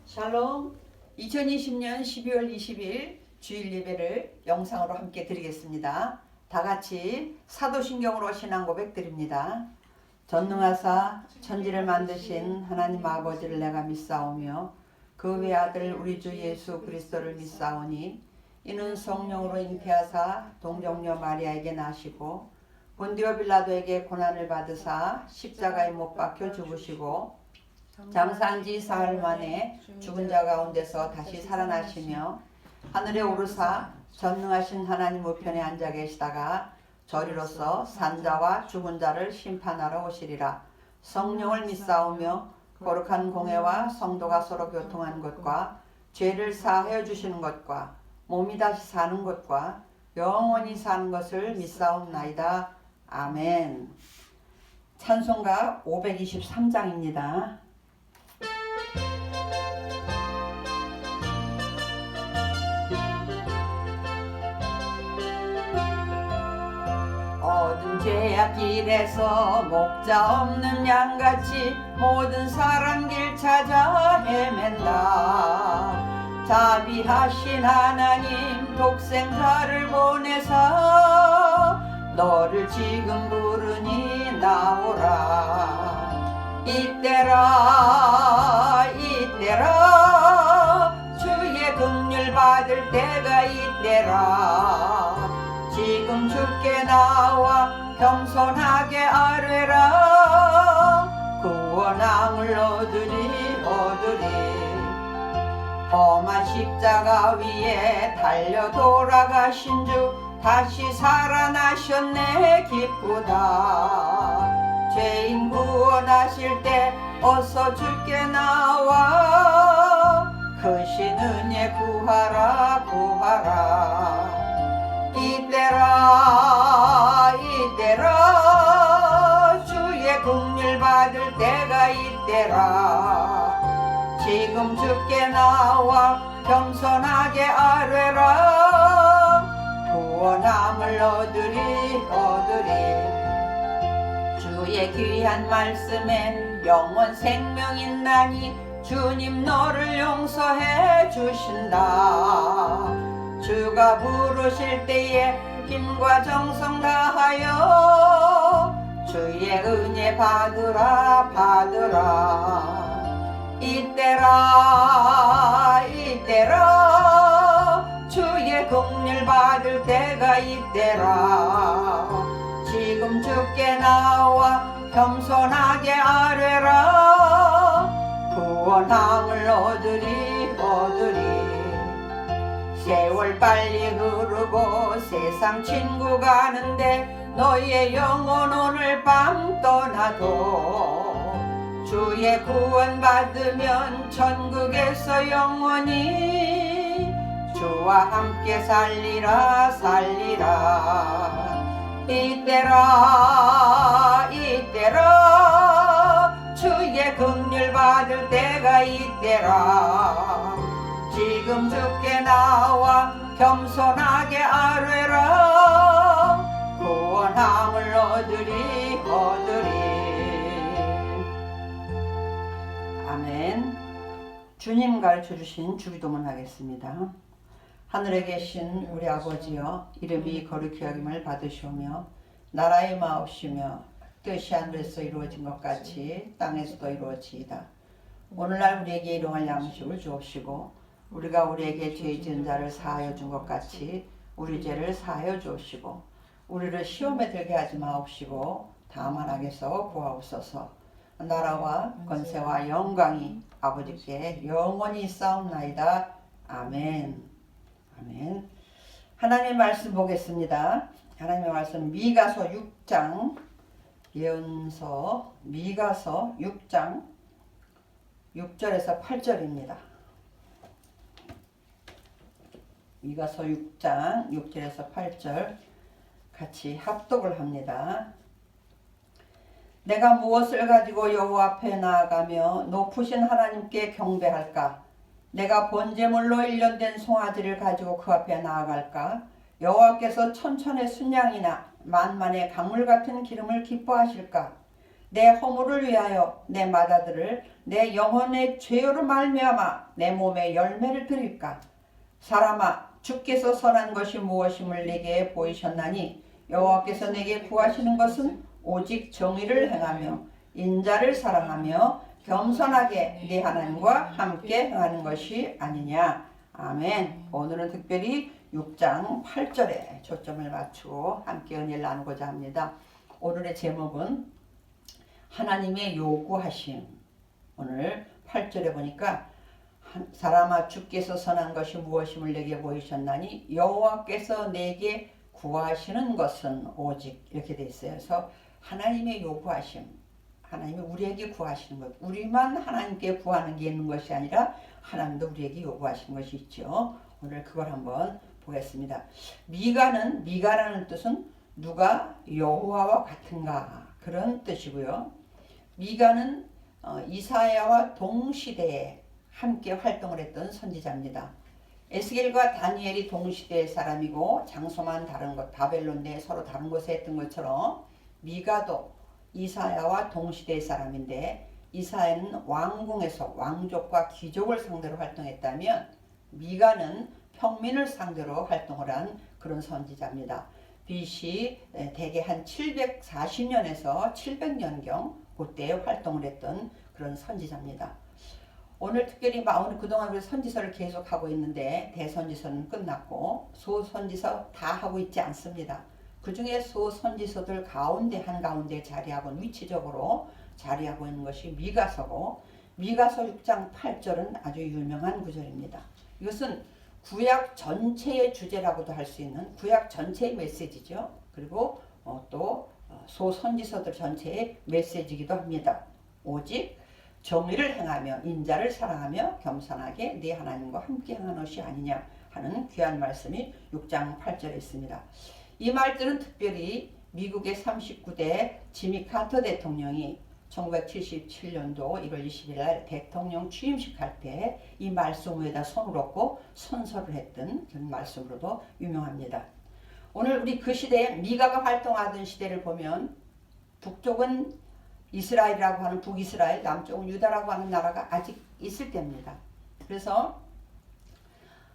샬롬. 2020년 12월 20일 주일 예배를 영상으로 함께 드리겠습니다. 다 같이 사도신경으로 신앙 고백 드립니다. 전능하사 천지를 만드신 하나님 아버지를 내가 믿사오며 그 외아들 우리 주 예수 그리스도를 믿사오니 이는 성령으로 잉태하사 동정녀 마리아에게 나시고 본디오 빌라도에게 고난을 받으사 십자가에 못 박혀 죽으시고 장사한 지 사흘 만에 죽은 자 가운데서 다시 살아나시며 하늘에 오르사 전능하신 하나님 우편에 앉아 계시다가 저리로서 산자와 죽은 자를 심판하러 오시리라. 성령을 믿사오며 거룩한 공회와 성도가 서로 교통한 것과 죄를 사하여 주시는 것과 몸이 다시 사는 것과 영원히 사는 것을 믿사옵나이다. 아멘. 찬송가 523장입니다. 어두운 죄악길에서 목자 없는 양같이 모든 사람 길 찾아 헤맨다. 자비하신 하나님 독생자를 보내사 너를 지금 부르니 나오라. 이때라 이때라 주의 긍휼 받을 때가 이때라. 지금 주께 나와 겸손하게 아뢰라. 구원함을 얻으리 험한 십자가 위에 달려 돌아가신 주 다시 살아나셨네 기쁘다. 죄인 구원하실 때 어서 주께 나와 크신 은혜 구하라 구하라. 이때라 이때라 주의 긍휼 받을 때가 이때라. 지금 주께 나와 겸손하게 아뢰라. 구원함을 얻으리 주의 귀한 말씀엔 영원 생명 있나니 주님 너를 용서해 주신다. 주가 부르실 때에 힘과 정성 다하여 주의 은혜 받으라 이때라 이때라 주의 긍휼 받을 때가 이때라. 지금 주께 나와 겸손하게 아뢰라. 구원함을 얻으리 세월 빨리 흐르고 세상 친구 가는데 너의 영혼 오늘 밤 떠나도 주의 구원 받으면 천국에서 영원히 주와 함께 살리라 이때라 주의 긍휼 받을 때가 이때라. 지금 주께 나와 겸손하게 아뢰라. 구원함을 얻으리 아멘. 주님 가르쳐 주신 주기도문 하겠습니다. 하늘에 계신 우리 아버지여, 이름이 거룩히 여김을 받으시오며 나라의 마옵시며 뜻이 하늘에서 이루어진 것 같이 땅에서도 이루어지이다. 오늘날 우리에게 일용할 양식을 주옵시고 우리가 우리에게 죄 지은 자를 사하여 준 것 같이 우리 죄를 사하여 주옵시고 우리를 시험에 들게 하지 마옵시고 다만 악에서 구하옵소서. 나라와 권세와 영광이 아버지께 영원히 있사옵나이다. 아멘. 하나님의 말씀 보겠습니다. 하나님의 말씀 미가서 6장 예언서 미가서 6장 6절에서 8절입니다. 미가서 6장 6절에서 8절 같이 합독을 합니다. 내가 무엇을 가지고 여호와 앞에 나아가며 높으신 하나님께 경배할까? 내가 번제물로 일련된 송아지를 가지고 그 앞에 나아갈까? 여호와께서 천천의 순양이나 만만의 강물 같은 기름을 기뻐하실까? 내 허물을 위하여 내 맏아들을 내 영혼의 죄로 말미암아 내 몸에 열매를 드릴까? 사람아 주께서 선한 것이 무엇임을 내게 보이셨나니 여호와께서 내게 구하시는 것은 오직 정의를 행하며 인자를 사랑하며 겸손하게 네 하나님과 함께 행하는 것이 아니냐. 아멘. 오늘은 특별히 6장 8절에 초점을 맞추고 함께 은혜를 나누고자 합니다. 오늘의 제목은 하나님의 요구하심. 오늘 8절에 보니까 사람아 주께서 선한 것이 무엇임을 내게 보이셨나니 여호와께서 내게 구하시는 것은 오직 이렇게 돼 있어요. 그래서 하나님의 요구하심, 하나님이 우리에게 구하시는 것, 우리만 하나님께 구하는 게 있는 것이 아니라 하나님도 우리에게 요구하시는 것이 있죠. 오늘 그걸 한번 보겠습니다. 미가라는 뜻은 누가 여호와와 같은가 그런 뜻이고요. 미가는 이사야와 동시대에 함께 활동을 했던 선지자입니다. 에스겔과 다니엘이 동시대의 사람이고 장소만 다른 것, 바벨론 내 서로 다른 곳에 했던 것처럼 미가도 이사야와 동시대의 사람인데 이사야는 왕궁에서 왕족과 귀족을 상대로 활동했다면 미가는 평민을 상대로 활동을 한 그런 선지자입니다. BC 대개 한 740년에서 700년경 그때에 활동을 했던 그런 선지자입니다. 오늘 특별히 오늘 그동안 선지서를 계속하고 있는데 대선지서는 끝났고 소선지서 다 하고 있지 않습니다. 그 중에 소선지서들 가운데 한가운데 자리하고 위치적으로 자리하고 있는 것이 미가서고 미가서 6장 8절은 아주 유명한 구절입니다. 이것은 구약 전체의 주제라고도 할 수 있는 구약 전체의 메시지죠. 그리고 또 소선지서들 전체의 메시지이기도 합니다. 오직 정의를 행하며 인자를 사랑하며 겸손하게 네 하나님과 함께 행하는 것이 아니냐 하는 귀한 말씀이 6장 8절에 있습니다. 이 말들은 특별히 미국의 39대 지미 카터 대통령이 1977년도 1월 20일 날 대통령 취임식 할 때 이 말씀 위에다 손을 얹고 선서를 했던 그런 말씀으로도 유명합니다. 오늘 우리 그 시대에 미가가 활동하던 시대를 보면 북쪽은 이스라엘이라고 하는 북이스라엘, 남쪽은 유다라고 하는 나라가 아직 있을 때입니다. 그래서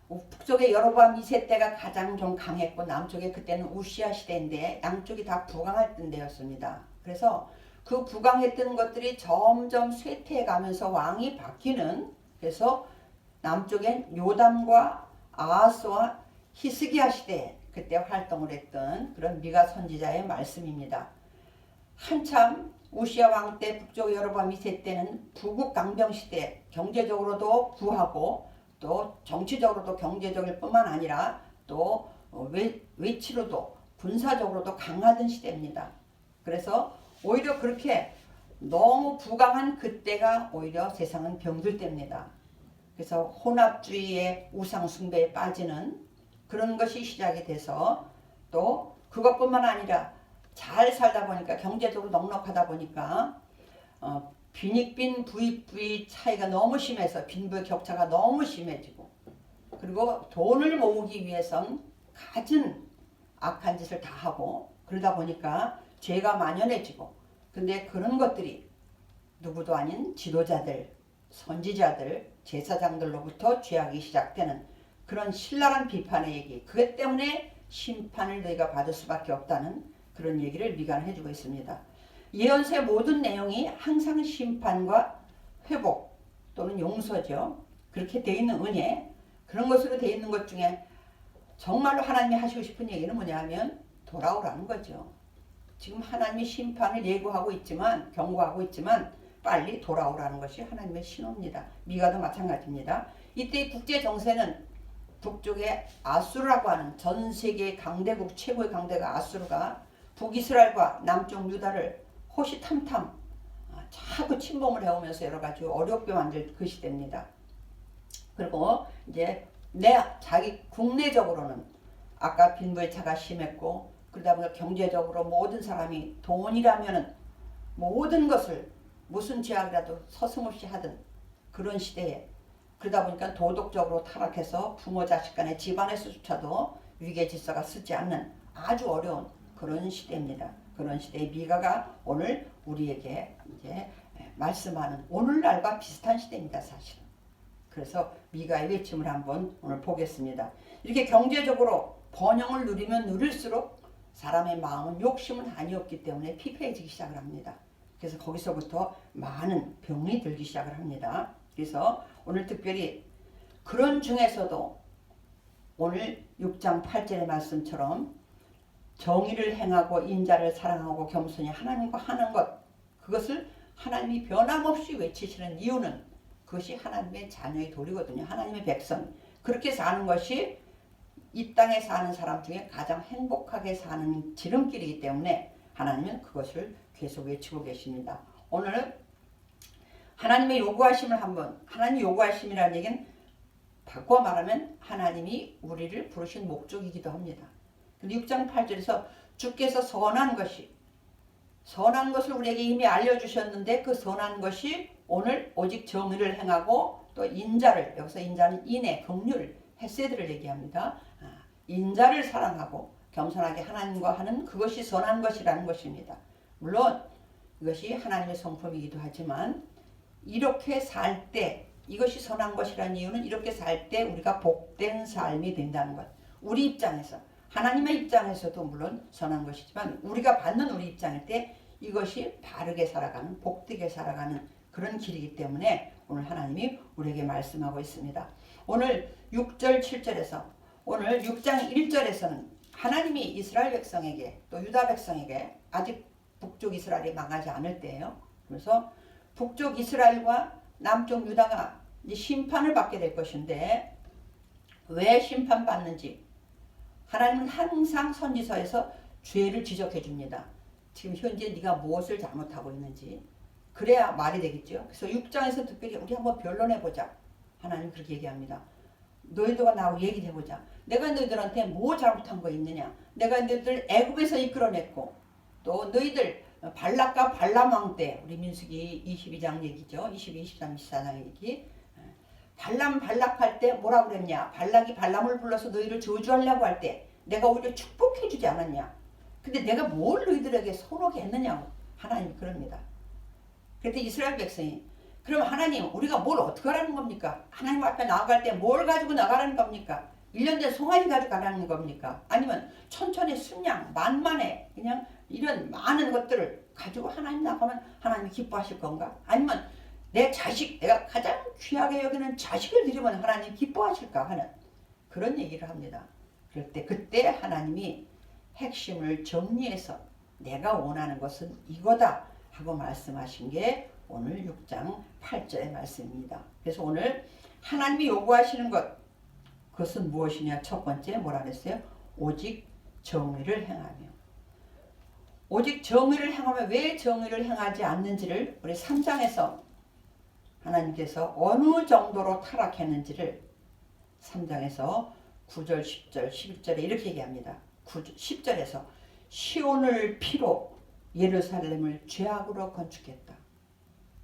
북쪽의 여로보암 2세 때가 가장 좀 강했고 남쪽에 그때는 우시아 시대인데 양쪽이 다 부강할 때였습니다. 그래서 그 부강했던 것들이 점점 쇠퇴해 가면서 왕이 바뀌는 그래서 남쪽엔 요담과 아하스와 히스기야 시대 그때 활동을 했던 그런 미가 선지자의 말씀입니다. 한참 우시아 왕 때 북쪽 여로보암 2세 때는 부국 강병 시대 경제적으로도 부하고 또 정치적으로도 경제적일 뿐만 아니라 또 외치로도 군사적으로도 강하던 시대입니다. 그래서 오히려 그렇게 너무 부강한 그때가 오히려 세상은 병들 때입니다. 그래서 혼합주의의 우상 숭배에 빠지는 그런 것이 시작이 돼서 또 그것뿐만 아니라 잘 살다 보니까 경제적으로 넉넉하다 보니까 빈익빈 부익부의 차이가 너무 심해서 빈부의 격차가 너무 심해지고 그리고 돈을 모으기 위해선 갖은 악한 짓을 다 하고 그러다 보니까 죄가 만연해지고 근데 그런 것들이 누구도 아닌 지도자들, 선지자들, 제사장들로부터 죄악이 시작되는 그런 신랄한 비판의 얘기 그것 때문에 심판을 너희가 받을 수밖에 없다는 그런 얘기를 미가는 해주고 있습니다. 예언서의 모든 내용이 항상 심판과 회복 또는 용서죠. 그렇게 되어 있는 은혜 그런 것으로 되어 있는 것 중에 정말로 하나님이 하시고 싶은 얘기는 뭐냐면 돌아오라는 거죠. 지금 하나님이 심판을 예고하고 있지만 경고하고 있지만 빨리 돌아오라는 것이 하나님의 신호입니다. 미가도 마찬가지입니다. 이때 국제 정세는 북쪽의 아수르라고 하는 전 세계 강대국 최고의 강대가 아수르가 북이스라엘과 남쪽 유다를 호시탐탐 자꾸 침범을 해오면서 여러 가지 어렵게 만들 그 시대입니다. 그리고 이제 자기 국내적으로는 아까 빈부의 차가 심했고 그러다 보니까 경제적으로 모든 사람이 돈이라면은 모든 것을 무슨 죄악이라도 서슴없이 하던 그런 시대에 그러다 보니까 도덕적으로 타락해서 부모 자식 간의 집안에서조차도 위계 질서가 쓰지 않는 아주 어려운 그런 시대입니다. 그런 시대의 미가가 오늘 우리에게 이제 말씀하는 오늘날과 비슷한 시대입니다, 사실은. 그래서 미가의 외침을 한번 오늘 보겠습니다. 이렇게 경제적으로 번영을 누리면 누릴수록 사람의 마음은 욕심은 한이 없기 때문에 피폐해지기 시작을 합니다. 그래서 거기서부터 많은 병이 들기 시작을 합니다. 그래서 오늘 특별히 그런 중에서도 오늘 6장 8절의 말씀처럼 정의를 행하고 인자를 사랑하고 겸손히 하나님과 하는 것, 그것을 하나님이 변함없이 외치시는 이유는 그것이 하나님의 자녀의 도리거든요. 하나님의 백성. 그렇게 사는 것이 이 땅에 사는 사람 중에 가장 행복하게 사는 지름길이기 때문에 하나님은 그것을 계속 외치고 계십니다. 오늘은 하나님의 요구하심을 한번, 하나님 요구하심이라는 얘기는 바꿔 말하면 하나님이 우리를 부르신 목적이기도 합니다. 근데 6장 8절에서 주께서 선한 것을 우리에게 이미 알려주셨는데 그 선한 것이 오늘 오직 정의를 행하고 또 인자를, 여기서 인자는 인애, 긍휼, 헤세드를 얘기합니다. 인자를 사랑하고 겸손하게 하나님과 하는 그것이 선한 것이라는 것입니다. 물론 이것이 하나님의 성품이기도 하지만 이렇게 살 때, 이것이 선한 것이라는 이유는 이렇게 살 때 우리가 복된 삶이 된다는 것. 우리 입장에서, 하나님의 입장에서도 물론 선한 것이지만 우리가 받는 우리 입장일 때 이것이 바르게 살아가는, 복되게 살아가는 그런 길이기 때문에 오늘 하나님이 우리에게 말씀하고 있습니다. 오늘 6절 7절에서 오늘 6장 1절에서는 하나님이 이스라엘 백성에게 또 유다 백성에게 아직 북쪽 이스라엘이 망하지 않을 때예요. 그래서 북쪽 이스라엘과 남쪽 유다가 이제 심판을 받게 될 것인데 왜 심판받는지 하나님은 항상 선지서에서 죄를 지적해 줍니다. 지금 현재 네가 무엇을 잘못하고 있는지 그래야 말이 되겠죠. 그래서 6장에서 특별히 우리 한번 변론해보자. 하나님 그렇게 얘기합니다. 너희들과 나하고 얘기해보자. 내가 너희들한테 뭐 잘못한 거 있느냐. 내가 너희들 애굽에서 이끌어냈고 또 너희들 발락과 발람왕 때 우리 민수기 22장 얘기죠. 22, 23, 24장 얘기. 발락할 때 뭐라고 그랬냐. 발락이 발람을 불러서 너희를 저주하려고 할 때 내가 오히려 축복해주지 않았냐. 근데 내가 뭘 너희들에게 선하게 했느냐고 하나님이 그럽니다. 그때 이스라엘 백성이 그럼 하나님 우리가 뭘 어떻게 하라는 겁니까? 하나님 앞에 나아갈 때 뭘 가지고 나가라는 겁니까? 1년 된 송아지 가지고 가라는 겁니까? 아니면 천천히 순양 만만해 그냥 이런 많은 것들을 가지고 하나님 나가면 하나님이 기뻐하실 건가? 아니면 내 자식, 내가 가장 귀하게 여기는 자식을 드리면 하나님 기뻐하실까 하는 그런 얘기를 합니다. 그럴 때 그때 하나님이 핵심을 정리해서 내가 원하는 것은 이거다 하고 말씀하신 게 오늘 6장 8절의 말씀입니다. 그래서 오늘 하나님이 요구하시는 것 그것은 무엇이냐. 첫 번째 뭐라 그랬어요? 오직 정의를 행하며. 오직 정의를 행하며 왜 정의를 행하지 않는지를 우리 3장에서 하나님께서 어느 정도로 타락했는지를 3장에서 9절, 10절, 11절에 이렇게 얘기합니다. 10절에서 시온을 피로 예루살렘을 죄악으로 건축했다.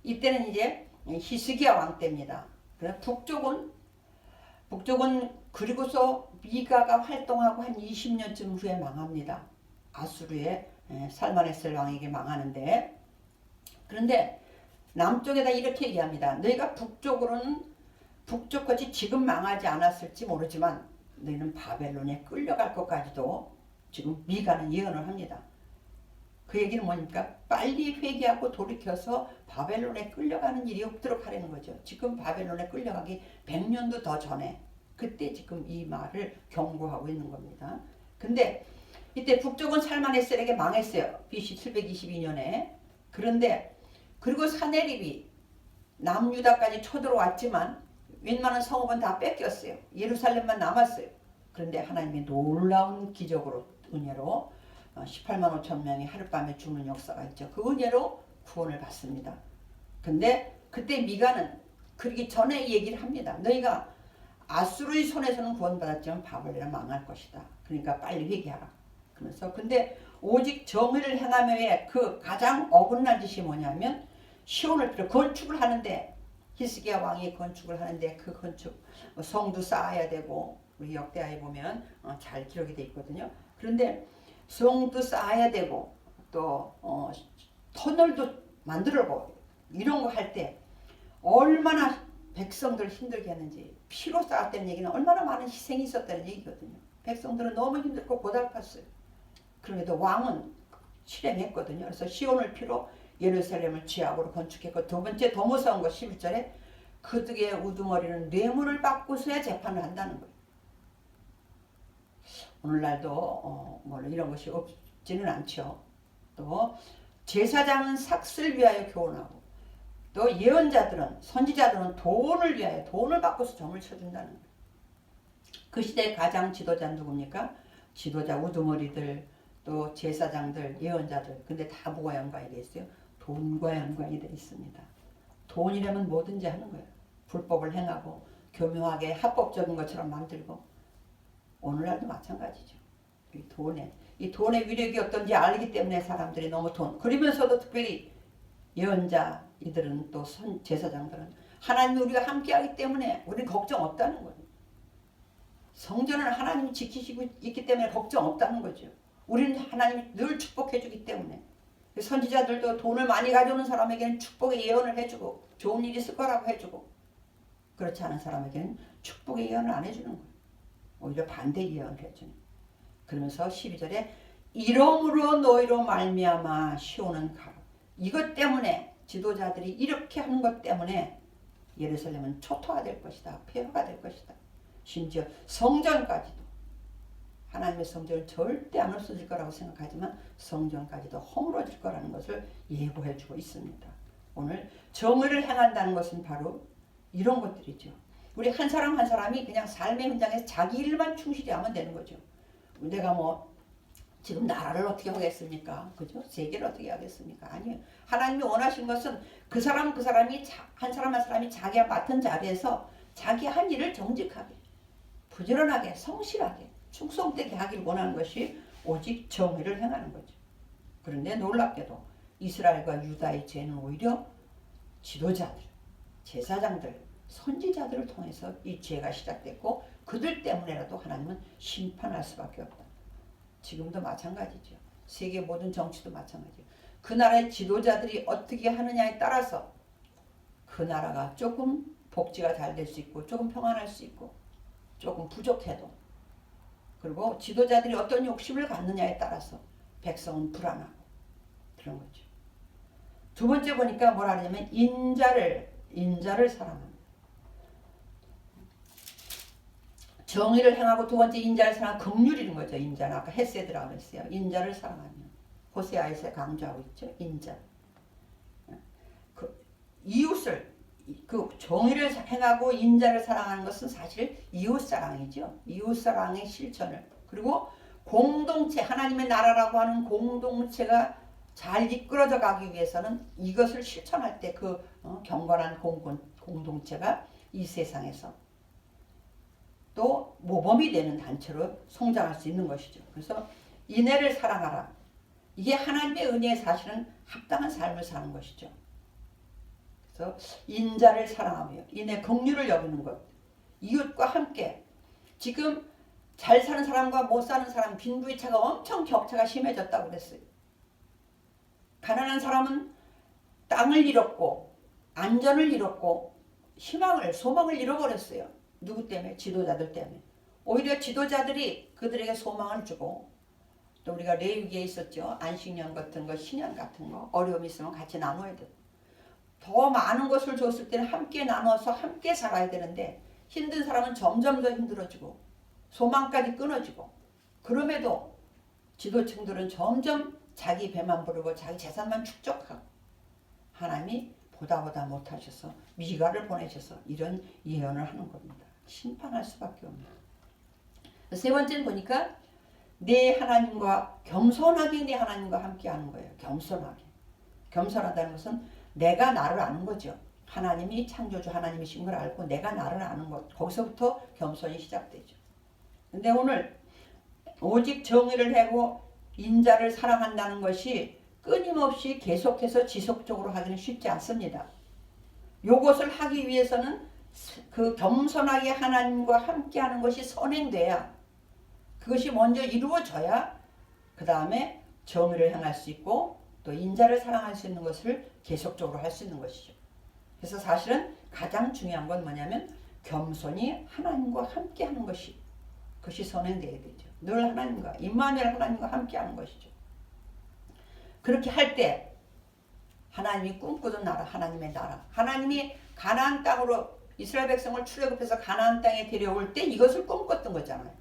이때는 이제 히스기야 왕 때입니다. 북쪽은 그리고서 미가가 활동하고 한 20년쯤 후에 망합니다. 아수르의 살마네셀 왕에게 망하는데 그런데 남쪽에다 이렇게 얘기합니다. 너희가 북쪽까지 지금 망하지 않았을지 모르지만 너희는 바벨론에 끌려갈 것까지도 지금 미가는 예언을 합니다. 그 얘기는 뭐니까 빨리 회개하고 돌이켜서 바벨론에 끌려가는 일이 없도록 하려는 거죠. 지금 바벨론에 끌려가기 100년도 더 전에 그때 지금 이 말을 경고하고 있는 겁니다. 근데 이때 북쪽은 살마네셀에게 망했어요. BC 722년에. 그런데 그리고 사네립이 남유다까지 쳐들어왔지만 웬만한 성읍은 다 뺏겼어요. 예루살렘만 남았어요. 그런데 하나님의 놀라운 기적으로 은혜로 18만 5천 명이 하룻밤에 죽는 역사가 있죠. 그 은혜로 구원을 받습니다. 근데 그때 미가는 그러기 전에 이 얘기를 합니다. 너희가 아수르의 손에서는 구원받았지만 바벨론은 망할 것이다. 그러니까 빨리 회개하라. 그러면서 근데 오직 정의를 행하며의 그 가장 어긋난 짓이 뭐냐면 시온을 필요 건축을 하는데 히스기야 왕이 건축을 하는데 그 건축 성도 쌓아야 되고 우리 역대하에 보면 잘 기록이 돼 있거든요. 그런데 성도 쌓아야 되고 또 터널도 만들고 이런 거 할 때 얼마나 백성들 힘들게 했는지, 피로 쌓았다는 얘기는 얼마나 많은 희생이 있었다는 얘기거든요. 백성들은 너무 힘들고 고달팠어요. 그런데도 왕은 실행했거든요. 그래서 시온을 피로 예루살렘을 지하으로 건축했고, 두 번째 더 무서운 거 11절에 그들의 우두머리는 뇌물을 받고서야 재판을 한다는 거예요. 오늘날도 물론 이런 것이 없지는 않죠. 또 제사장은 삭슬 위하여 교훈하고, 또 예언자들은, 선지자들은 돈을 위하여 돈을 받고서 점을 쳐준다는 거예요. 그 시대의 가장 지도자는 누굽니까? 지도자 우두머리들, 또 제사장들, 예언자들. 근데 다 뭐가 연관이 돼 있어요? 돈과 연관이 돼 있습니다. 돈이라면 뭐든지 하는 거예요. 불법을 행하고 교묘하게 합법적인 것처럼 만들고, 오늘날도 마찬가지죠. 이 돈의 위력이 어떤지 알기 때문에 사람들이 너무 그러면서도 특별히 예언자 이들은, 또 제사장들은 하나님이 우리가 함께하기 때문에 우리는 걱정 없다는 거예요. 성전은 하나님이 지키시고 있기 때문에 걱정 없다는 거죠. 우리는 하나님이 늘 축복해 주기 때문에. 선지자들도 돈을 많이 가져오는 사람에게는 축복의 예언을 해주고 좋은 일이 있을 거라고 해주고, 그렇지 않은 사람에게는 축복의 예언을 안 해주는 거예요. 오히려 반대 예언을 해주는. 그러면서 12절에 이러므로 너희로 말미암아 시온은 가라. 이것 때문에, 지도자들이 이렇게 하는 것 때문에 예루살렘은 초토화 될 것이다. 폐허가 될 것이다. 심지어 성전까지도, 하나님의 성전은 절대 안 없어질 거라고 생각하지만 성전까지도 허물어질 거라는 것을 예고해 주고 있습니다. 오늘 정의를 행한다는 것은 바로 이런 것들이죠. 우리 한 사람 한 사람이 그냥 삶의 현장에서 자기 일만 충실히 하면 되는 거죠. 내가 지금 나라를 어떻게 하겠습니까? 그죠? 세계를 어떻게 하겠습니까? 아니요. 하나님이 원하신 것은 그 사람이 한 사람 한 사람이 자기가 맡은 자리에서 자기 한 일을 정직하게, 부지런하게, 성실하게, 충성되게 하길 원하는 것이 오직 정의를 행하는 거죠. 그런데 놀랍게도 이스라엘과 유다의 죄는 오히려 지도자들, 제사장들, 선지자들을 통해서 이 죄가 시작됐고, 그들 때문에라도 하나님은 심판할 수밖에 없다. 지금도 마찬가지죠. 세계 모든 정치도 마찬가지예요. 그 나라의 지도자들이 어떻게 하느냐에 따라서 그 나라가 조금 복지가 잘 될 수 있고, 조금 평안할 수 있고, 조금 부족해도, 그리고 지도자들이 어떤 욕심을 갖느냐에 따라서 백성은 불안하고 그런 거죠. 두 번째 보니까 뭐라 하냐면 인자를 사랑합니다. 정의를 행하고, 두 번째 인자를 사랑하는 긍휼이는 거죠. 인자는 아까 헤세드라고 했어요. 인자를 사랑하면, 호세아에서 강조하고 있죠. 인자. 이웃을, 정의를 행하고 인자를 사랑하는 것은 사실 이웃사랑이죠. 이웃사랑의 실천을, 그리고 공동체, 하나님의 나라라고 하는 공동체가 잘 이끌어져 가기 위해서는 이것을 실천할 때 경건한 공동체가 이 세상에서 또 모범이 되는 단체로 성장할 수 있는 것이죠. 그래서 인애를 사랑하라. 이게 하나님의 은혜에 사실은 합당한 삶을 사는 것이죠. 그래서 인자를 사랑하며 인애 긍휼을 여기는 것, 이웃과 함께. 지금 잘 사는 사람과 못 사는 사람, 빈부의 차가 엄청 격차가 심해졌다고 그랬어요. 가난한 사람은 땅을 잃었고, 안전을 잃었고, 소망을 잃어버렸어요. 누구 때문에? 지도자들 때문에. 오히려 지도자들이 그들에게 소망을 주고, 또 우리가 레위기에 있었죠. 안식년 같은 거, 신년 같은 거, 어려움이 있으면 같이 나눠야 돼. 더 많은 것을 줬을 때는 함께 나눠서 함께 살아야 되는데, 힘든 사람은 점점 더 힘들어지고 소망까지 끊어지고, 그럼에도 지도층들은 점점 자기 배만 부르고 자기 재산만 축적하고, 하나님이 보다 못하셔서 미가를 보내셔서 이런 예언을 하는 겁니다. 심판할 수밖에 없는. 세 번째는 보니까 내 하나님과 겸손하게 내 하나님과 함께 하는 거예요. 겸손하게. 겸손하다는 것은 내가 나를 아는 거죠. 하나님이 창조주 하나님이신 걸 알고 내가 나를 아는 것. 거기서부터 겸손이 시작되죠. 근데 오늘 오직 정의를 하고 인자를 사랑한다는 것이 끊임없이 계속해서 지속적으로 하기는 쉽지 않습니다. 요것을 하기 위해서는 그 겸손하게 하나님과 함께하는 것이 선행돼야, 그것이 먼저 이루어져야 그 다음에 정의를 행할 수 있고 또 인자를 사랑할 수 있는 것을 계속적으로 할 수 있는 것이죠. 그래서 사실은 가장 중요한 건 뭐냐면 겸손히 하나님과 함께 하는 그것이 선행되어야 되죠. 늘 하나님과 임마누엘 하나님과 함께 하는 것이죠. 그렇게 할 때 하나님이 꿈꾸던 나라, 하나님의 나라, 하나님이 가나안 땅으로 이스라엘 백성을 출애굽해서 가나안 땅에 데려올 때 이것을 꿈꿨던 거잖아요.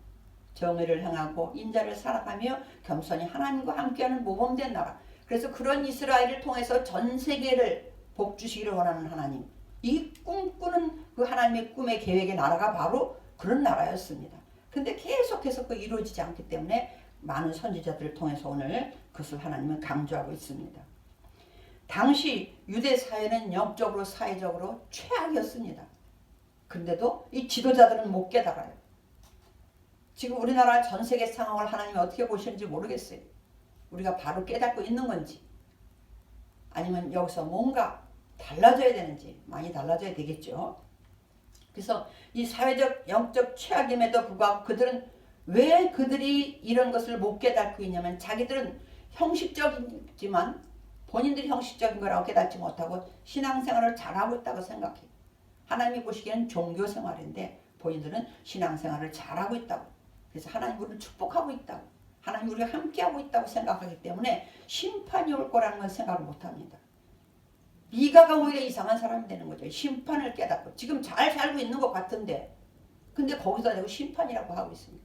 정의를 행하고 인자를 살아가며 겸손히 하나님과 함께하는 모범된 나라. 그래서 그런 이스라엘을 통해서 전 세계를 복 주시기를 원하는 하나님. 이 꿈꾸는 그 하나님의 꿈의 계획의 나라가 바로 그런 나라였습니다. 근데 계속해서 그 이루어지지 않기 때문에 많은 선지자들을 통해서 오늘 그것을 하나님은 강조하고 있습니다. 당시 유대 사회는 영적으로 사회적으로 최악이었습니다. 근데도 이 지도자들은 못 깨달아요. 지금 우리나라 전 세계 상황을 하나님이 어떻게 보시는지 모르겠어요. 우리가 바로 깨닫고 있는 건지 아니면 여기서 뭔가 달라져야 되는지 많이 달라져야 되겠죠. 그래서 이 사회적 영적 최악임에도 불구하고 그들은 왜 그들이 이런 것을 못 깨닫고 있냐면 자기들은 형식적이지만 본인들이 형식적인 거라고 깨닫지 못하고 신앙생활을 잘하고 있다고 생각해요. 하나님이 보시기에는 종교생활인데 본인들은 신앙생활을 잘하고 있다고. 그래서 하나님 우리를 축복하고 있다고. 하나님 우리가 함께하고 있다고 생각하기 때문에 심판이 올 거라는 건 생각을 못합니다. 미가가 오히려 이상한 사람이 되는 거죠. 심판을 깨닫고 지금 잘 살고 있는 것 같은데 근데 거기다 대고 심판이라고 하고 있습니다.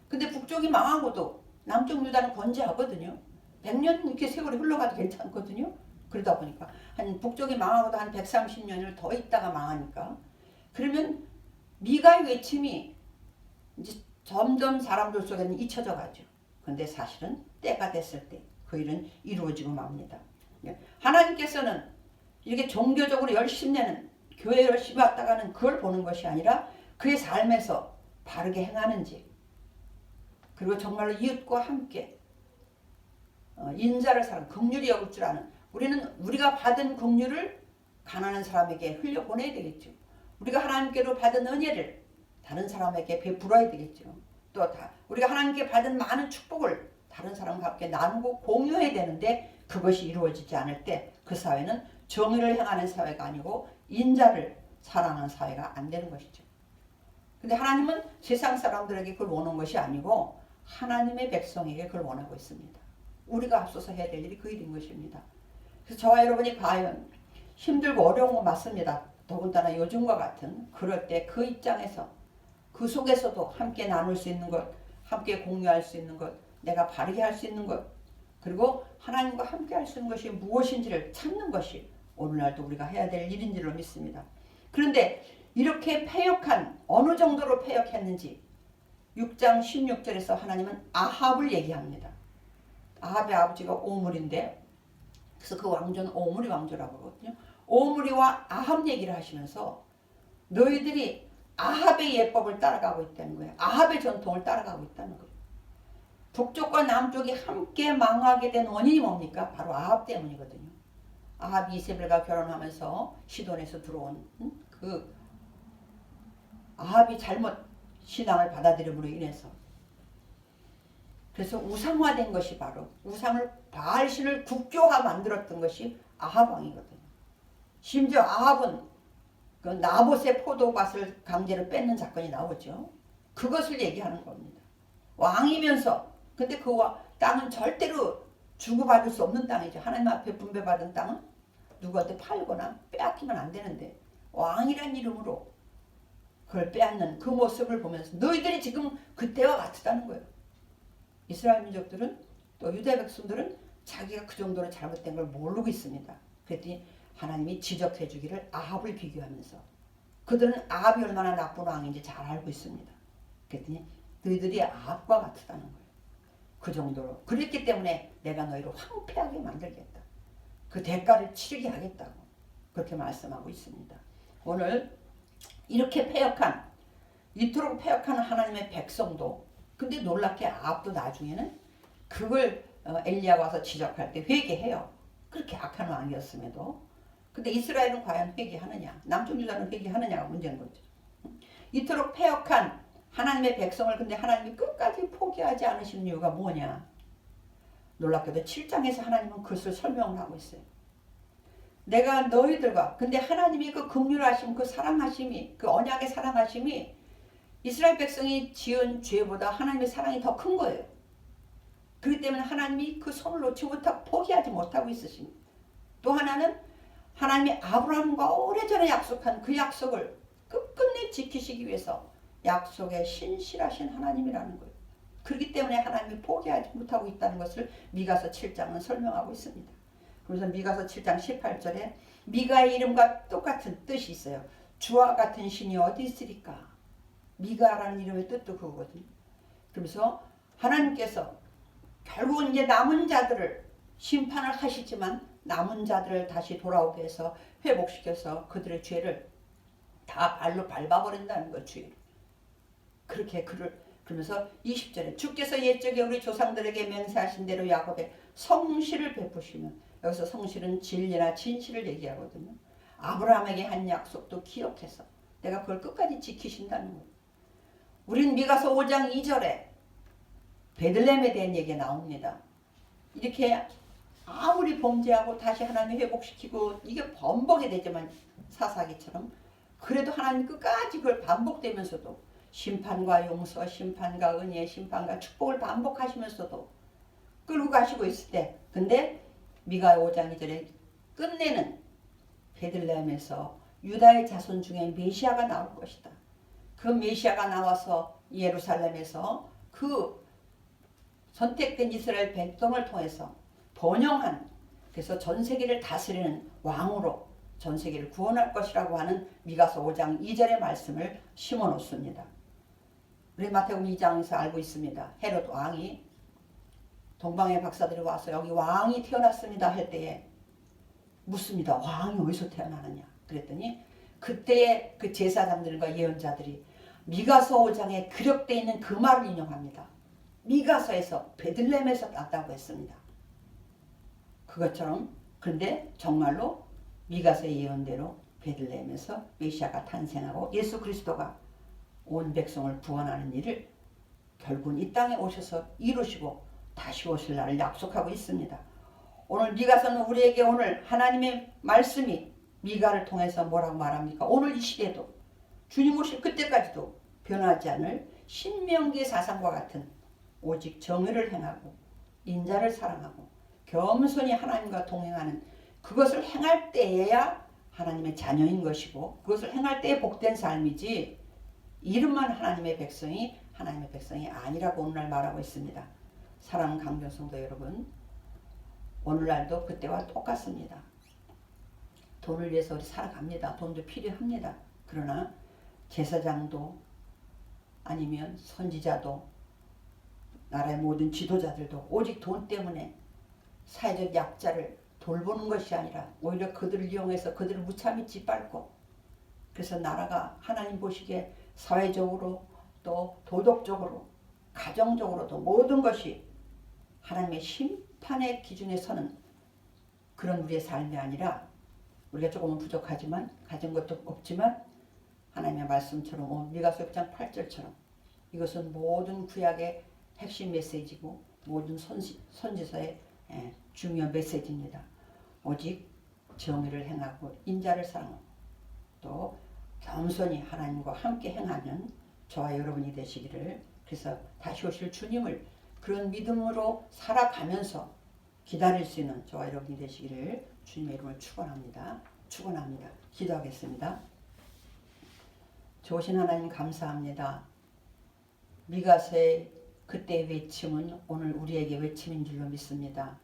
근데 북쪽이 망하고도 남쪽 유다는 건재하거든요. 100년 이렇게 세월이 흘러가도 괜찮거든요. 그러다 보니까 한 북쪽이 망하고도 한 130년을 더 있다가 망하니까 그러면 미가의 외침이 이제 점점 사람들 속에는 잊혀져 가죠. 근데 사실은 때가 됐을 때 그 일은 이루어지고 맙니다. 하나님께서는 이렇게 종교적으로 열심히 내는 교회 열심히 왔다가는 그걸 보는 것이 아니라 그의 삶에서 바르게 행하는지 그리고 정말로 이웃과 함께 인자를 사랑, 긍휼히 여길 줄 아는 우리는 우리가 받은 긍휼을 가난한 사람에게 흘려보내야 되겠죠. 우리가 하나님께로 받은 은혜를 다른 사람에게 베풀어야 되겠죠. 또 우리가 하나님께 받은 많은 축복을 다른 사람과 함께 나누고 공유해야 되는데 그것이 이루어지지 않을 때 그 사회는 정의를 행하는 사회가 아니고 인자를 사랑하는 사회가 안 되는 것이죠. 근데 하나님은 세상 사람들에게 그걸 원하는 것이 아니고 하나님의 백성에게 그걸 원하고 있습니다. 우리가 앞서서 해야 될 일이 그 일인 것입니다. 그래서 저와 여러분이 과연 힘들고 어려운 거 맞습니다. 더군다나 요즘과 같은 그럴 때 그 입장에서 그 속에서도 함께 나눌 수 있는 것, 함께 공유할 수 있는 것, 내가 바르게 할 수 있는 것, 그리고 하나님과 함께 할 수 있는 것이 무엇인지를 찾는 것이 오늘날도 우리가 해야 될 일인 줄로 믿습니다. 그런데 이렇게 패역한 어느 정도로 패역했는지 6장 16절에서 하나님은 아합을 얘기합니다. 아합의 아버지가 오므리인데 그래서 그 왕조는 오므리 왕조라고 그러거든요. 오므리와 아합 얘기를 하시면서 너희들이 아합의 예법을 따라가고 있다는 거예요. 아합의 전통을 따라가고 있다는 거예요. 북쪽과 남쪽이 함께 망하게 된 원인이 뭡니까? 바로 아합 때문이거든요. 아합이 이세벨과 결혼하면서 시돈에서 들어온 그 아합이 잘못 신앙을 받아들임으로 인해서 그래서 우상화된 것이 바로 우상을 바알신을 국교화 만들었던 것이 아합 왕이거든요. 심지어 아합은 그 나봇의 포도밭을 강제로 뺏는 사건이 나오죠. 그것을 얘기하는 겁니다. 왕이면서 근데 그 땅은 절대로 주고받을 수 없는 땅이죠. 하나님 앞에 분배받은 땅은 누구한테 팔거나 빼앗기면 안 되는데 왕이란 이름으로 그걸 빼앗는 그 모습을 보면서 너희들이 지금 그때와 같다는 거예요. 이스라엘 민족들은 또 유대 백성들은 자기가 그 정도로 잘못된 걸 모르고 있습니다. 그랬더니 하나님이 지적해 주기를 아합을 비교하면서 그들은 아합이 얼마나 나쁜 왕인지 잘 알고 있습니다. 그랬더니 너희들이 아합과 같다는 거예요. 그 정도로. 그랬기 때문에 내가 너희를 황폐하게 만들겠다. 그 대가를 치르게 하겠다고 그렇게 말씀하고 있습니다. 오늘 이렇게 패역한 이토록 패역한 하나님의 백성도 근데 놀랍게 아합도 나중에는 그걸 엘리야가 와서 지적할 때 회개해요. 그렇게 악한 왕이었음에도. 근데 이스라엘은 과연 회개하느냐? 남쪽 유다는 회개하느냐가 문제인 거죠. 이토록 패역한 하나님의 백성을 근데 하나님이 끝까지 포기하지 않으시는 이유가 뭐냐? 놀랍게도 7장에서 하나님은 그것을 설명을 하고 있어요. 내가 너희들과 근데 하나님이 그 긍휼하심, 그 사랑하심이, 그 언약의 사랑하심이 이스라엘 백성이 지은 죄보다 하나님의 사랑이 더 큰 거예요. 그렇기 때문에 하나님이 그 손을 놓지 못하고 포기하지 못하고 있으십니다. 또 하나는 하나님이 아브라함과 오래전에 약속한 그 약속을 끝끝내 지키시기 위해서 약속에 신실하신 하나님이라는 거예요. 그렇기 때문에 하나님이 포기하지 못하고 있다는 것을 미가서 7장은 설명하고 있습니다. 그래서 미가서 7장 18절에 미가의 이름과 똑같은 뜻이 있어요. 주와 같은 신이 어디 있으리까? 미가라는 이름의 뜻도 그거거든요. 그러면서 하나님께서 결국은 이제 남은 자들을 심판을 하시지만 남은 자들을 다시 돌아오게 해서 회복시켜서 그들의 죄를 다 발로 밟아버린다는 거, 죄를. 그렇게 그러면서 20절에 주께서 옛적에 우리 조상들에게 맹세하신 대로 야곱에 성실을 베푸시면, 여기서 성실은 진리나 진실을 얘기하거든요. 아브라함에게 한 약속도 기억해서 내가 그걸 끝까지 지키신다는 거예요. 우린 미가서 5장 2절에 베들레헴에 대한 얘기가 나옵니다. 이렇게 아무리 범죄하고 다시 하나님 회복시키고 이게 번복이 되지만 사사기처럼 그래도 하나님 끝까지 그걸 반복되면서도 심판과 용서, 심판과 은혜, 심판과 축복을 반복하시면서도 끌고 가시고 있을 때, 근데 미가 5장 2절에 끝내는 베들레헴에서 유다의 자손 중에 메시아가 나올 것이다. 그 메시아가 나와서 예루살렘에서 그 선택된 이스라엘 백성을 통해서 번영한, 그래서 전 세계를 다스리는 왕으로 전 세계를 구원할 것이라고 하는 미가서 5장 2절의 말씀을 심어 놓습니다. 우리 마태복음 2장에서 알고 있습니다. 헤롯 왕이 동방의 박사들이 와서 여기 왕이 태어났습니다 할 때에 묻습니다. 왕이 어디서 태어나느냐? 그랬더니 그때의 그 제사장들과 예언자들이 미가서 5장에 기록되어 있는 그 말을 인용합니다. 미가서에서 베들레헴에서 났다고 했습니다. 그것처럼, 그런데 정말로 미가서의 예언대로 베들레헴에서 메시아가 탄생하고 예수 그리스도가 온 백성을 구원하는 일을 결국은 이 땅에 오셔서 이루시고 다시 오실 날을 약속하고 있습니다. 오늘 미가서는 우리에게 오늘 하나님의 말씀이 미가를 통해서 뭐라고 말합니까? 오늘 이 시대도 주님 오실 그때까지도 변하지 않을 신명기의 사상과 같은 오직 정의를 행하고 인자를 사랑하고 겸손히 하나님과 동행하는 그것을 행할 때에야 하나님의 자녀인 것이고 그것을 행할 때에 복된 삶이지 이름만 하나님의 백성이 아니라고 오늘날 말하고 있습니다. 사랑하는 강변성도 여러분, 오늘날도 그때와 똑같습니다. 돈을 위해서 우리 살아갑니다. 돈도 필요합니다. 그러나 제사장도 아니면 선지자도 나라의 모든 지도자들도 오직 돈 때문에 사회적 약자를 돌보는 것이 아니라 오히려 그들을 이용해서 그들을 무참히 짓밟고, 그래서 나라가 하나님 보시기에 사회적으로 또 도덕적으로 가정적으로도 모든 것이 하나님의 심판의 기준에 서는 그런 우리의 삶이 아니라 우리가 조금은 부족하지만 가진 것도 없지만 하나님의 말씀처럼 미가서 6장 8절처럼 이것은 모든 구약의 핵심 메시지고 모든 선지서의 중요한 메시지입니다. 오직 정의를 행하고 인자를 사랑하고 또 겸손히 하나님과 함께 행하면 저와 여러분이 되시기를, 그래서 다시 오실 주님을 그런 믿음으로 살아가면서 기다릴 수 있는 저와 여러분이 되시기를 주님의 이름을 축원합니다. 기도하겠습니다. 좋으신 하나님 감사합니다. 미가서의 그때의 외침은 오늘 우리에게 외침인 줄로 믿습니다.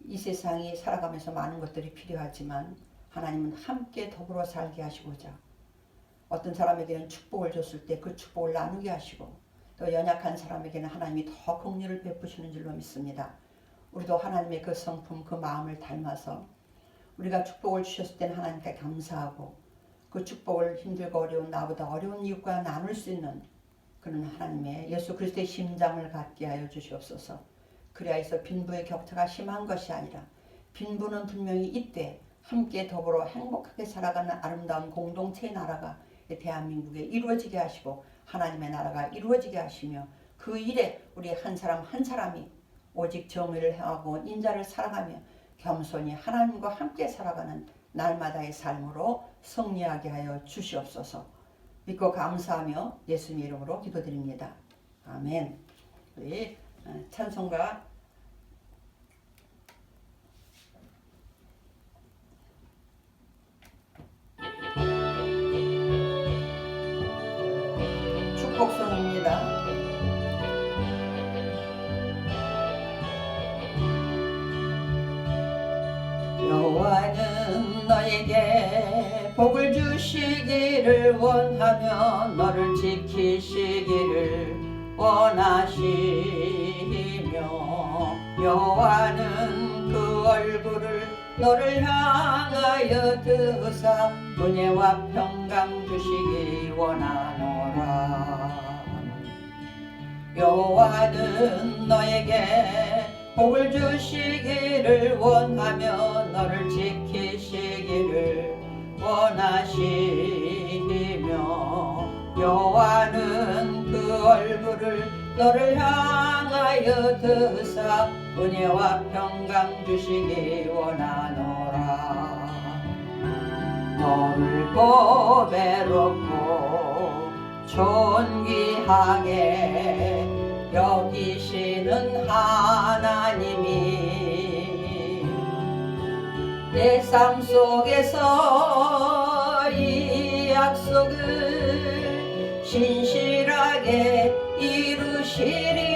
이 세상이 살아가면서 많은 것들이 필요하지만 하나님은 함께 더불어 살게 하시고자 어떤 사람에게는 축복을 줬을 때 그 축복을 나누게 하시고 또 연약한 사람에게는 하나님이 더 긍휼을 베푸시는 줄로 믿습니다. 우리도 하나님의 그 성품, 그 마음을 닮아서 우리가 축복을 주셨을 때는 하나님께 감사하고 그 축복을 힘들고 어려운 나보다 어려운 이웃과 나눌 수 있는 그런 하나님의 예수 그리스도의 심장을 갖게 하여 주시옵소서. 그리하여서 빈부의 격차가 심한 것이 아니라 빈부는 분명히 이때 함께 더불어 행복하게 살아가는 아름다운 공동체의 나라가 대한민국에 이루어지게 하시고 하나님의 나라가 이루어지게 하시며 그 일에 우리 한 사람 한 사람이 오직 정의를 행하고 인자를 사랑하며 겸손히 하나님과 함께 살아가는 날마다의 삶으로 승리하게 하여 주시옵소서. 믿고 감사하며 예수님 이름으로 기도드립니다. 아멘. 우리 찬송가 축복송입니다. 여호와는 너에게 복을 주시기를 원하며 너를 지키시기를 원하시며 여호와는 그 얼굴을 너를 향하여 드사 은혜와 평강 주시기 원하노라. 여호와는 너에게 복을 주시기를 원하며 너를 지키시기를 원하시며 여호와는 그 얼굴을 너를 향하여 드사 은혜와 평강 주시기 원하노라. 너를 보배롭고 존귀하게 여기시는 하나님이 내 삶 속에서 이 약속을 신실하게 이루시리.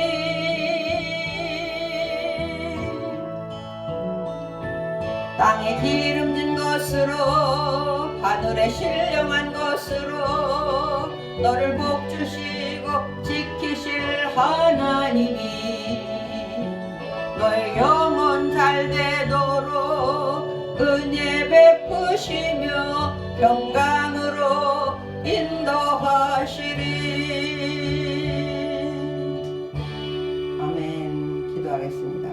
땅에 기름진 것으로 하늘에 신령한 것으로 너를 복주시고 지키실 하나님이 너의 영혼 잘되도록 은혜 베푸시며 평강으로 인도하시리. 아멘. 기도하겠습니다.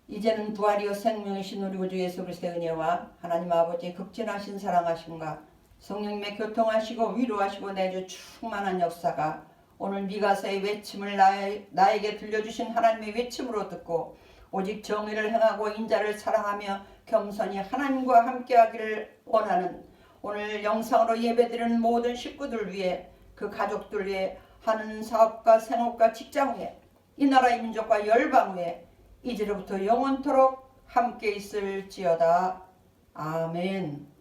이제는 부활이요 생명이신 우리 구주 예수 그리스도의 은혜와 하나님 아버지의 극진하신 사랑하심과 성령님의 교통하시고 위로하시고 내주 충만한 역사가 오늘 미가서의 외침을 나에게 들려주신 하나님의 외침으로 듣고 오직 정의를 행하고 인자를 사랑하며 겸손히 하나님과 함께하기를 원하는 오늘 영상으로 예배드리는 모든 식구들 위해 그 가족들 위해 하는 사업과 생업과 직장 위에 이 나라의 민족과 열방 위에 이제로부터 영원토록 함께 있을지어다. 아멘.